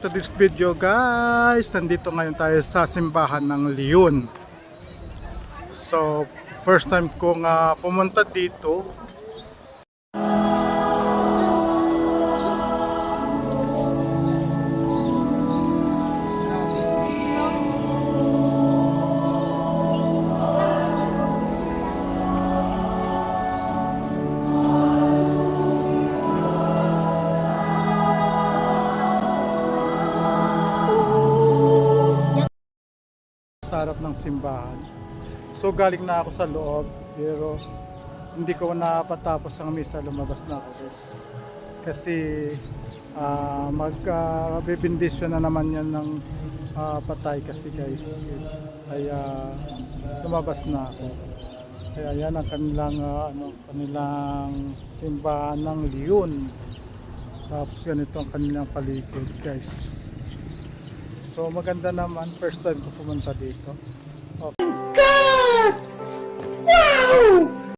To this video guys, nandito ngayon tayo sa simbahan ng Leon. So first time kong pumunta dito. Sa harap ng simbahan. So galing na ako sa loob pero hindi ko napatapos ang misa, lumabas na ako guys. Kasi magbibindisyon na naman yan ng patay kasi guys. Kaya lumabas na ako. Kaya yan ang kanilang simbahan ng Leon. Tapos ganito ang kanilang paligid guys. So maganda naman, first time ko pumunta dito.